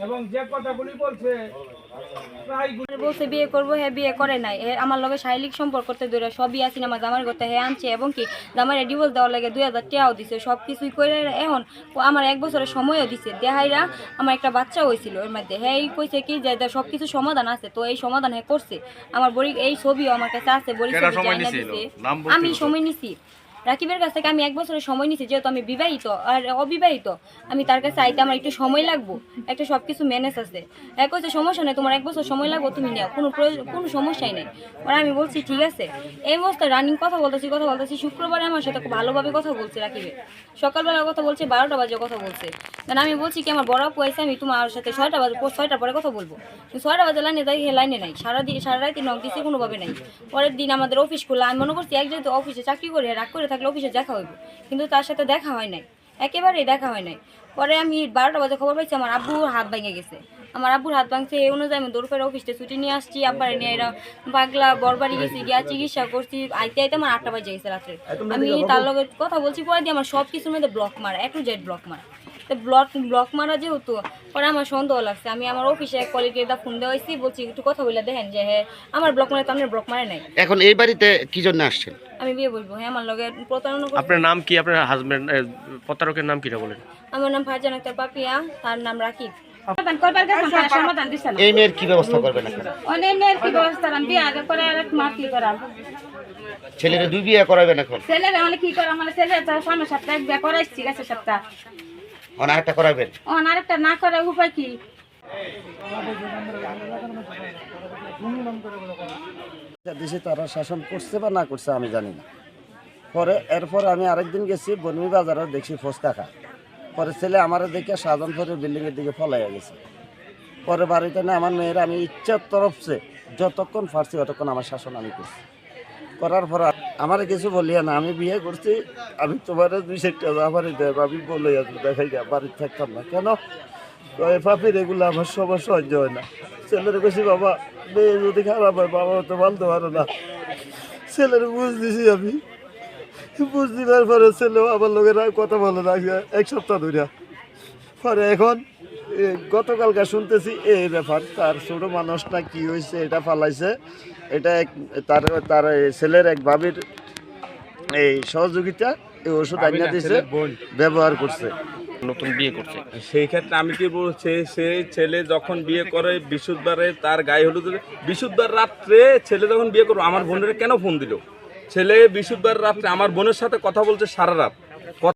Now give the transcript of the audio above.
এবং যে কথাগুলি বলছে বলছে বিয়ে করবো, হ্যাঁ বিয়ে করে নাই। আমার লগে শারীরিক সম্পর্ক করতে দূরে সবই আসি আমার জামার করতে হ্যাঁ আনছে, এবং কি জামার ডিভোর্স দেওয়ার লাগে 2000 টাকাও দিছে, সব কিছুই করে এখন আমার 1 বছরের সময়ও দিছে। দেহাইরা আমার একটা বাচ্চা হয়েছিল এর মধ্যে, হ্যাঁ কইছে কি যে সব কিছু সমাধান আছে, তো এই সমাধান হ্যাঁ করছে। আমার বড়ি এই ছবিও আমার কাছে আছে, বড়ি আমি সময় নিছি রাকিবের কাছ থেকে। আমি 1 বছরের সময় নিছি, যেহেতু আমি বিবাহিত আর অবিবাহিত, আমি তার কাছে আইতে আমার একটু সময় লাগবো, একটা সব কিছু ম্যানেজ আছে। এক হচ্ছে সমস্যা নেই, তোমার 1 বছর সময় লাগবো, তুমি নেও, কোনো সমস্যাই নেই। আর আমি বলছি ঠিক আছে। এই অবস্থায় রানিং কথা বলতেছি শুক্রবারে আমার সাথে ভালোভাবে কথা বলছে রাকিবে, সকালবেলা কথা বলছে, 12টা বাজে কথা বলছে। কারণ আমি বলছি কি আমার বড় আপু আছে, আমি তোমার সাথে 6টার পরে কথা বলবো। 6টা বাজে লাইনে যাই, লাইনে নাই, সারা রাত নক দিচ্ছে, কোনোভাবে নাই। পরের দিন আমাদের অফিস খোলা, আমি মনে করছি এক যেহেতু অফিসে চাকরি করে রাগ করে থাকলে অফিসে দেখা হইব, কিন্তু তার সাথে দেখা হয় নাই, একেবারেই দেখা হয় নাই। পরে আমি 12টা বাজে খবর পাইছি আমার আব্বুর হাত ভেঙে গেছে। আমার আব্বুর হাত ভাঙছে, এই অনুযায়ী আমি দৌড় করে অফিসে ছুটি নিয়ে আসছি। আব্বারে নিয়ে এরা পাগলা বরবাড়ি গেছি, গিয়া চিকিৎসা করছি, আইতে আমার 8টা বাজে গেছে রাত্রে। আমি তার লগে কথা বলছি, পরে দিয়ে আমার সব কিছুর মধ্যে ব্লক মারা, A to Z ব্লক মারা। তো ব্লক মারা যেহেতু পরে আমার সন্দেহ লাগছে, আমি আমার অফিসে এক কলিগের ফোন দেওয়া হয়েছি, বলছি একটু কথা বলে দেখেন যে হ্যাঁ আমার ব্লক মারে, তো আপনার ব্লক মারে নাই। এখন এই বাড়িতে কি জন্য আসছেন? আমি বিয়ে বলবো, হ্যাঁ আমার লগে প্রতারণা। আপনার নাম কি? আপনার হাজবেন্ড প্রতারকের নাম কিটা বলেন? আমার নাম ফারজান আক্তার পাপিয়া, তার নাম রাকিব। এই মেয়ের কি ব্যবস্থা করবেন এখন? ছেলের 2 বিয়ে করাবেন এখন? ছেলের মানে কি করে, আমার ছেলে সামনের সপ্তাহে বিয়ে করাইছি, গেছে সপ্তাহ আরেকটা করাবেন? আরেকটা না করে উপায় কি? দেশে তারা শাসন করছে বা না করছে আমি জানি না। পরে এরপর আমি আরেকদিন গেছি বনমি বাজারে, দেখছি ফসকা খা। পরে ছেলে আমার দেখে শাহজাহানপুরের বিল্ডিংয়ের দিকে ফলাইয়া গেছে। পরে বাড়িতে না আমার মেয়েরা আমি ইচ্ছার তরফছে যতক্ষণ পারছি ততক্ষণ আমার শাসন আমি করছি। করার পর আমার কিছু বলিয়া না, আমি বিয়ে করছি, আমি তোমার 2 টাকা আমার দেব, আমি বলে দেখাই গা বাড়িতে থাকতাম না কেন পাপির এগুলো আমার সবার সহ্য হয় না। ছেলের বেশি বাবা মেয়ে যদি খারাপ হয় বাবা তো মানতে পারো না। ছেলের বুঝ দিছি, আমি বুঝ দিবার পরে ছেলেও আমার লোকের কথা বলে না 1 সপ্তাহ ধরে। পরে এখন গতকালকে শুনতেছি এই ব্যাপার, তার ছোট মানুষ না কি হয়েছে এটা ফালাইছে, এটা তার ছেলের এক ভাবির এই সহযোগিতা এই ওষুধ আনিয়ে দিয়েছে, ব্যবহার করছে, নতুন বিয়ে করছে। সেই ক্ষেত্রে আমি কি বলছি, সেই ছেলে যখন বিয়ে করে বৃহস্পতিবারে তার গায়ে হলুদ, বৃহস্পতিবার রাত্রে ছেলে যখন বিয়ে করবো আমার বোনের কেন ফোন দিল? ছেলে বৃহস্পতিবার রাত্রে আমার বোনের সাথে কথা বলছে সারা রাত।